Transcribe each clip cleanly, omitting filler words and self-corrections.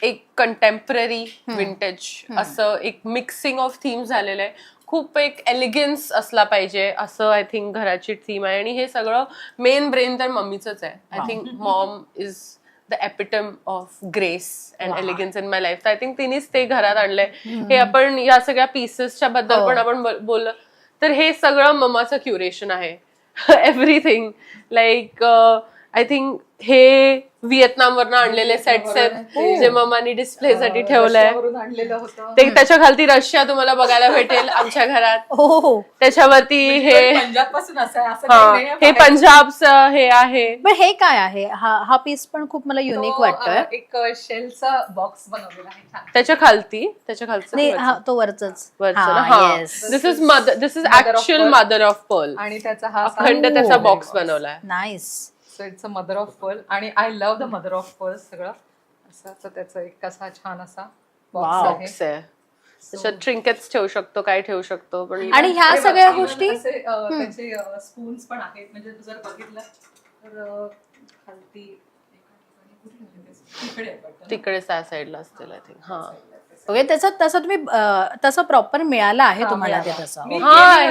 एक contemporary vintage असं एक मिक्सिंग ऑफ थीम्स झालेलं आहे. खूप एक एलिगन्स असला पाहिजे असं आय थिंक घराची थीम आहे. आणि हे सगळं मेन ब्रेन तर मम्मीचंच आहे. I think Maugham is the epitome of grace and elegance in my life. तर आय थिंक तिनेच ते घरात आणलंय. हे आपण या सगळ्या पीसेसच्या बद्दल पण आपण बोललं तर हे सगळं मम्माचं क्युरेशन आहे. एव्हरीथिंग लाईक आय थिंक हे व्हिएतनामवरनं आणलेले सेट्स आहेत जे मम्मानी डिस्प्लेसाठी ठेवलंय. ते त्याच्या खालती रशिया तुम्हाला बघायला भेटेल आमच्या घरात. त्याच्यावरती हे हे पंजाबचं हे आहे. पण हे काय आहे? हा पीस पण खूप मला युनिक वाटतोय. एक शेलचा बॉक्स बनवलेला आहे त्याच्या खालचं तो वरचंच. This is actual mother of pearl. आणि त्याचा हा अखंड त्याचा बॉक्स बनवलाय. Nice. So it's a mother of pearl आणि I love the mother of pearl सगळं असं. त्याचा एक कसा छान असा बॉक्स आहे. त्याच्यात ट्रिंकेट्स ठेवू शकतो, काय ठेवू शकतो. पण आणि ह्या सगळ्या गोष्टी त्याचे स्पून्स पण आहेत. म्हणजे तू जर बघितलं तर खालती तिकडे त्या साईडला असतील आय थिंक. हा ओके. तसं तुम्ही तसं प्रॉपर मिळालं आहे तुम्हाला ते तसं.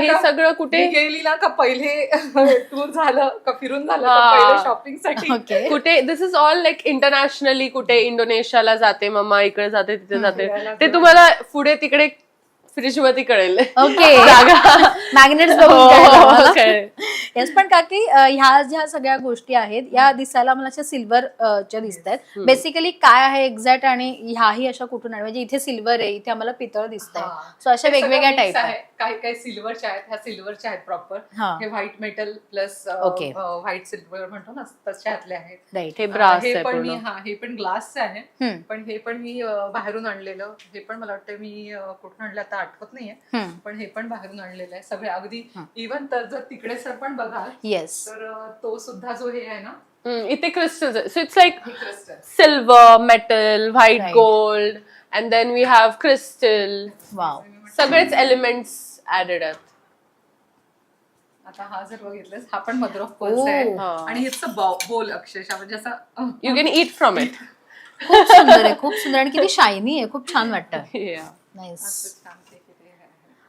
हे सगळं कुठे गेली ना का पहिले टूर झालं का फिरून झालं शॉपिंग साठी कुठे दिस इज ऑल लाईक इंटरनॅशनली. कुठे इंडोनेशियाला जाते मम्मा, इकडे जाते तिथे जाते. ते तुम्हाला पुढे तिकडे फ्रीज वरती कळेल. ओके. Magnets yes. पण काकी ह्या ज्या सगळ्या गोष्टी आहेत या दिसायला मला अशा सिल्वरच्या दिसत आहेत. बेसिकली काय आहे एक्झॅक्ट आणि ह्याही अशा कुठून म्हणजे इथे सिल्वर आहे, इथे आम्हाला पितळ दिसत आहे. सो अशा वेगवेगळ्या टाईप आहेत. काही काही सिल्वरच्या आहेत. ह्या सिल्वरच्या आहेत प्रॉपर. हे white metal plus white silver म्हणतो ना तशातले आहेत. राईट. हे ब्रास हे पण मी हे पण ग्लासचे आहे. पण हे पण मी बाहेरून आणलेलं. हे पण मला वाटतं मी कुठून आणलं आता आठवत नाहीये. पण हे पण बाहेरून आणलेलं आहे सगळे अगदी. इव्हन तर जर तिकडे सर पण बघाल तर तो सुद्धा जो हे आहे ना इथे crystals. So it's like silver, metal, white gold and then we have crystal. Wow. सगळेच एलिमेंट्स ऍडेड आहेत. आता हा जर बघितलंस हा पण मदर ऑफ पर्ल्स आहे. आणि इट्स अ बोल अक्षरशः म्हणजे असं you can eat from it. खूप सुंदर आहे, खूप सुंदर आणि किती शायनी आहे. खूप छान वाटतं. नाईस.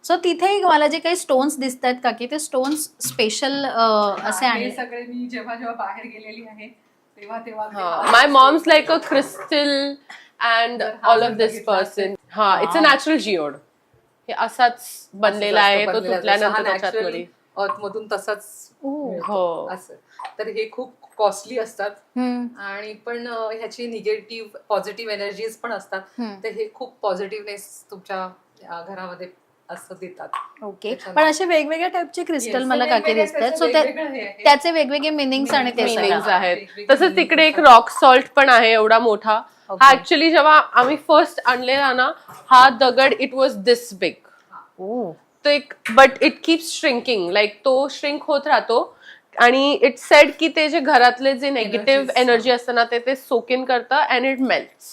सो तिथे मला जे काही स्टोन्स दिसत आहेत का की ते स्टोन्स स्पेशल असे आहे. सगळे मी जेव्हा जेव्हा बाहेर गेलेली आहे तेव्हा माय moms like a crystal and all of this person. हा इट्स अ नॅचरल जिओड. हे असाच बनलेला आहे. तो तुटल्यानंतर त्याच्यात मध्ये मधून तसाच हो असं. तर हे खूप कॉस्टली असतात आणि पण ह्याची निगेटिव्ह पॉझिटिव्ह एनर्जीज पण असतात. तर हे खूप पॉझिटिव्हनेस तुमच्या घरामध्ये असं देतात. ओके. पण असे वेगवेगळ्या टाइपचे क्रिस्टल मला काकी दिसतात. सो त्याचे वेगवेगळे मिनिंग्स आणि ते मिनिंग्स आहेत. तसंच तिकडे एक रॉक सॉल्ट पण आहे एवढा मोठा. हा ऍक्च्युली जेव्हा आम्ही फर्स्ट आणलेला ना हा दगड इट वॉज दिस बिग. तो एक but it keeps shrinking like तो श्रिंक होत राहतो. आणि इट सेड की ते जे घरातले जे नेगेटिव्ह एनर्जी असतं ना ते सोक इन करतं अँड इट मेल्ट्स.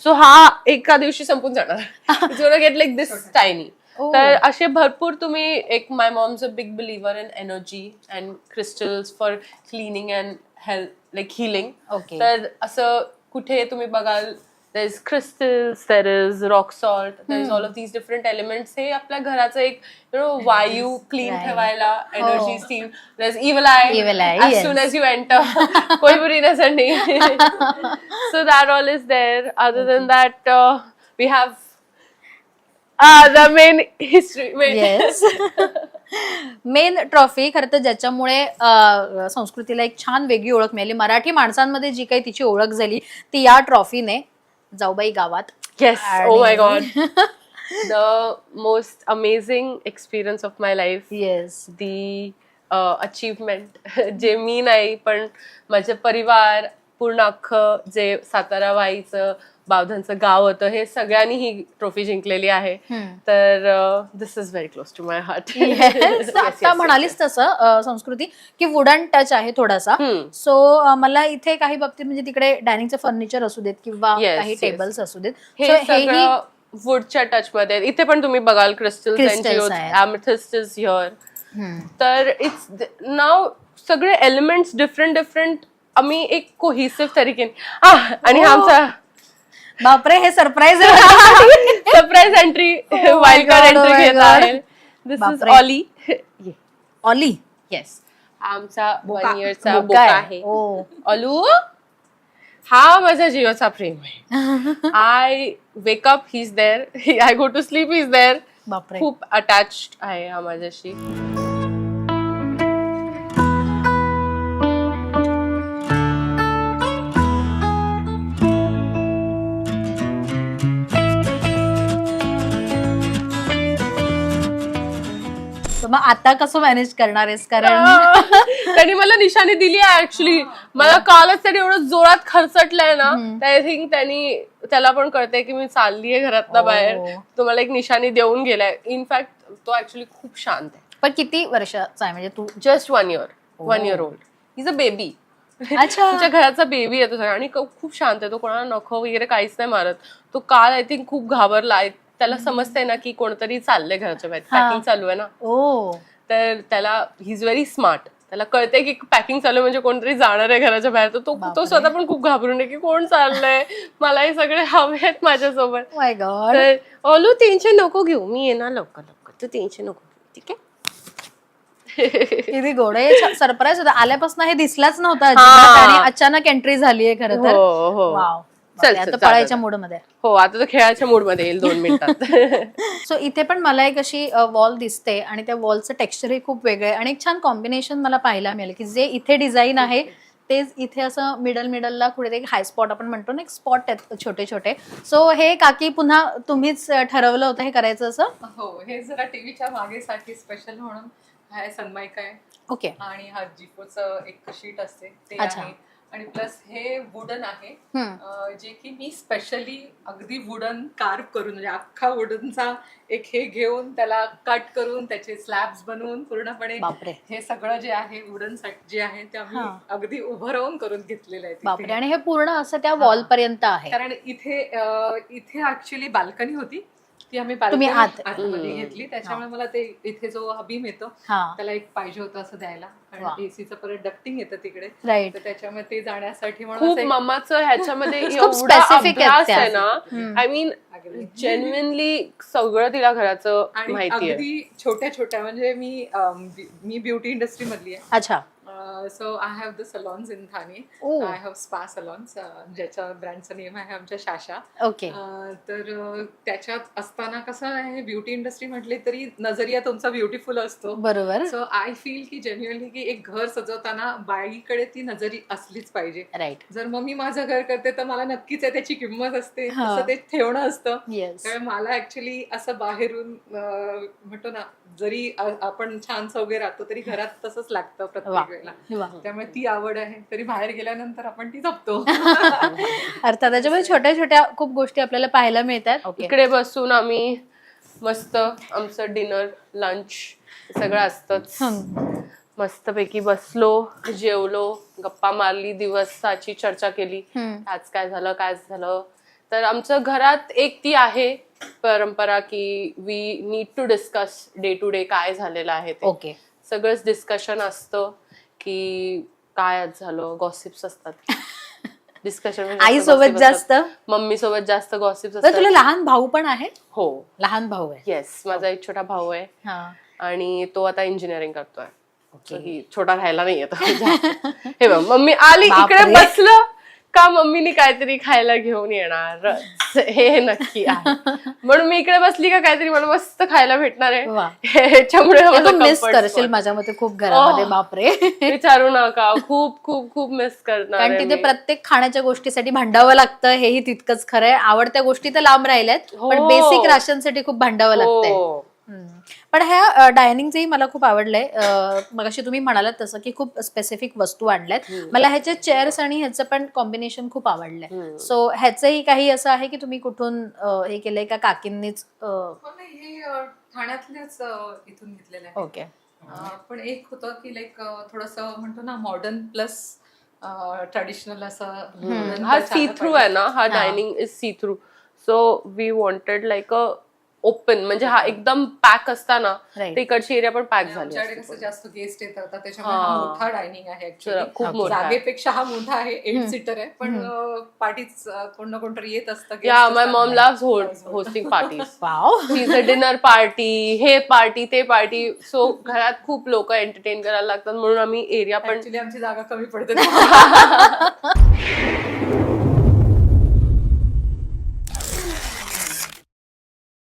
सो हा एका दिवशी संपून जाणार. Get like this tiny. तर असे भरपूर तुम्ही एक my mom's a big believer in energy and crystals for cleaning and health like healing. तर असं कुठे तुम्ही बघाल there is crystals, there is rock salt, there is all of these different elements. हे आपल्या घराचं एक वायू क्लीन ठेवायला energy steam. there is evil eye as soon as you enter. कोई बुरी नजर नहीं. So that all is there. Other than that we have the main history. Yes. Main trophy खरं तर ज्याच्यामुळे संस्कृतीला एक छान वेगळी ओळख मिळाली. मराठी माणसांमध्ये जी काही तिची ओळख झाली ती या ट्रॉफीने. जाऊबाई गावात. Yes. Oh my God. The most amazing experience of my life. Yes. The achievement जे मी नाही पण माझे परिवार पूर्ण अख्खं जे सातारा वाईचं बावधनचं गाव होतं हे सगळ्यांनी ही ट्रॉफी जिंकलेली आहे. तर this is very close to my heart. आता म्हणालीस तसं संस्कृती की वुडन टच आहे थोडासा. सो मला इथे काही बाबतीत म्हणजे तिकडे डायनिंगचं फर्निचर असू देत किंवा काही टेबल्स असू देत हे सगळं वुडच्या टच मध्ये. इथे पण तुम्ही बघाल क्रिस्टल्स एमेथिस्ट इज हिअर. तर इट्स नाव सगळे एलिमेंट्स डिफरंट आम्ही एक कोहिसिव्ह तरीकेने. आणि आमचा बापरे, हे surprise surprise entry, wild card God, oh entry my घेत God. आहे. दिस इज बापरे. ऑली. ऑली. येस, आमचा बोका. 1 yearचा बोका बोका आहे. आहे. ओ. अलू हा माझा जीवाचा प्रेम आहे. I wake up he is there, I go to sleep he is there. बापरे. खूप अटॅच्ड आहे हा माझ्याशी. तर मग आता कसं मॅनेज करणार आहेस, कारण त्यांनी मला निशाणी दिली आहे ऍक्च्युली. मला कालच त्यांनी एवढं जोरात खरचटलंय ना, आय थिंक त्याला पण कळतंय की मी चाललीये घरातनं बाहेर. तो मला एक निशाणी देऊन गेलाय. इनफॅक्ट तो ऍक्च्युली खूप शांत आहे. पण किती वर्षाचा आहे म्हणजे तू? Just 1 year, 1 year old. Is a baby. अच्छा. तुमच्या घराचा बेबी आहे तो सगळा, आणि खूप शांत आहे तो. कोणाला नख वगैरे काहीच नाही मारत. तो काल आय थिंक खूप घाबरला. त्याला समजतंय ना की कोणतरी चाललंय घराच्या बाहेर, पॅकिंग चालू आहे ना. ओ. तर त्याला ही इज व्हेरी स्मार्ट. त्याला कळतंय की पॅकिंग चालू म्हणजे कोणतरी जाणार आहे घराच्या बाहेर. तर तो स्वतः पण खूप घाबरून आहे की कोण चाललंय, मला हे सगळे हवेत माझ्यासोबत. माय गॉड. तर ओलू टेन्शन नको घेऊ, मी येणार लवकर लवकर, तू टेन्शन नको घेऊ, ठीक आहे. किती गोड आहे. सरप्राईज होता, आल्यापासून हे दिसलाच नव्हता अजिबात, आणि अचानक एंट्री झालीये खरं तर. हो हो. वाव. चल, आता चल, पळायच्या मूड मध्ये. हो, आता तो खेळाच्या मूड मध्ये येईल 2 मिनिटात. सो इथे पण मला एक अशी वॉल दिसते, आणि त्या वॉलचं टेक्स्चरही खूप वेगळं आहे, आणि एक छान कॉम्बिनेशन मला पाहायला मिळेल की जे इथे डिझाईन आहे तेच इथे असं मिडलला कुठे एक हाय स्पॉट आपण म्हणतो ना, एक स्पॉट आहेत छोटे छोटे. सो हे काकी पुन्हा तुम्हीच ठरवलं होतं हे करायचं असं? हो, हे जरा टीव्हीच्या मागेसाठी स्पेशल म्हणून हा सनमाइका आहे. ओके. आणि हा जिपोचं एक शीट असते ते अच्छा. आहे. आणि प्लस हे वुडन आहे, जे की मी स्पेशली अगदी वुडन कार्व करून, म्हणजे अख्खा वुडनचा एक हे घेऊन त्याला कट करून त्याचे स्लॅब्स बनवून पूर्णपणे बापरे. हे सगळं जे आहे वुडन जे आहे ते आम्ही अगदी उभं राहून करून घेतलेलं आहे बापरे. तिथे. आणि हे पूर्ण असं त्या वॉल पर्यंत आहे? कारण इथे ऍक्च्युली बाल्कनी होती, ती आम्ही तुम्ही आतमध्ये घेतली. त्याच्यामुळे मला ते इथे जो बीम येतो त्याला एक पाहिजे होतं असं द्यायला, कारण एसीचं परत डक्टिंग येतं तिकडे. राईट. तर त्याच्यामुळे ते जाण्यासाठी खूप मम्माचं ह्याच्यामध्ये खूप एवढा specific आहेत अभ्यास त्या. आहे ना. आय मीन जेन्युइनली सगळं तिला घराचं आणि माहिती आहे. अगदी छोट्या छोट्या, म्हणजे मी ब्युटी इंडस्ट्री मधली आहे. अच्छा. So I have the salons in Thane. I have spa salons, ज्याच्या ब्रँडचं नेम आहे आमच्या शाशा. ओके. तर त्याच्यात असताना कसं आहे, ब्युटी इंडस्ट्री म्हटली तरी नजरिया तुमचा ब्युटिफुल असतो. बरोबर. सो आय फील की जेन्युअनली की एक घर सजवताना बाईकडे ती नजरी असलीच पाहिजे. राईट. जर मग मी माझं घर करते तर मला नक्कीच आहे त्याची किंमत असते, तसं ते ठेवणं असतं. येस. त्यामुळे मला ऍक्च्युली असं बाहेरून म्हणतो ना, जरी आपण छान सौगे राहतो तरी घरात तसंच लागतं प्रत्येक वेळेला. त्यामुळे ती आवड आहे, तरी बाहेर गेल्यानंतर आपण ती जपतो. अर्थात त्याच्यामध्ये छोट्या छोट्या खूप गोष्टी आपल्याला पाहायला मिळतात. इकडे बसून आम्ही मस्त आमचं डिनर लंच सगळं असतंच. मस्तपैकी बसलो, जेवलो, गप्पा मारली, दिवसाची चर्चा केली, आज काय झालं. तर आमच्या घरात एक ती आहे परंपरा की we need to discuss day to day काय झालेलं आहे ते. ओके. सगळंच डिस्कशन असतं की काय आज झालं, गॉसिप्स असतात. डिस्कशन आई सोबत जास्त, मम्मी सोबत जास्त गॉसिप्स तुला असतात. लहान भाऊ पण आहे? हो, लहान भाऊ आहे. येस, माझा एक छोटा भाऊ आहे आणि तो आता इंजिनिअरिंग करतोय. ही छोटा राहायला नाही येत. हे बघ, मम्मी आली इकडे बसलं का मम्मीने काहीतरी खायला घेऊन येणार, हे नक्की आहे. म्हणून मी इकडे बसली का काहीतरी मला मस्त खायला भेटणार आहे. ह्याच्यामुळे मिस करशील माझ्या मते खूप घरामध्ये. बापरे, विचारू नका, खूप खूप खूप मिस करणार. कारण तिथे प्रत्येक खाण्याच्या गोष्टीसाठी भांडावं लागतं, हेही तितकंच खरं आहे. आवडत्या गोष्टी तर लांब राहिल्यात, पण बेसिक राशनसाठी खूप भांडावं लागतंय. पण ह्या डायनिंगचंही मला खूप आवडलंय. मगाशी तुम्ही म्हणालात तसं की खूप स्पेसिफिक वस्तू आणल्यात. मला ह्याचे चेअर्स आणि ह्याचं पण कॉम्बिनेशन खूप आवडलंय. सो ह्याचंही काही असं आहे की तुम्ही कुठून हे केलंय का, काकींनीच? हे ठाण्यातलेच इथून घेतलेलं आहे. ओके. पण एक होतं की लाईक थोडंसं म्हणतो ना मॉडर्न प्लस ट्रेडिशनल असं. हा सी थ्रू आहे ना, हा dining is see through. So we wanted like a open, म्हणजे हा एकदम पॅक असताना Right. ते इकडची एरिया पण पॅक झाली आमच्याकडे असती कसं पूर्ण. जास्त गेस्ट येतात आता, त्याच्यामुळे हा मोठा डायनिंग आहे जरा ऍक्च्युली. खूप मोठा आहे. जागेपेक्षा हा मोठा आहे, 8 सीटर आहे, पण पार्टीच कोण ना कोणतरी येत असतं. guest Yeah, my असतात. mom loves hosting parties. Wow. She's a dinner party, हे पार्टी ते पार्टी. सो घरात खूप लोक एंटरटेन करायला लागतात, म्हणून आम्ही एरिया पण Actually आमची जागा कमी पडते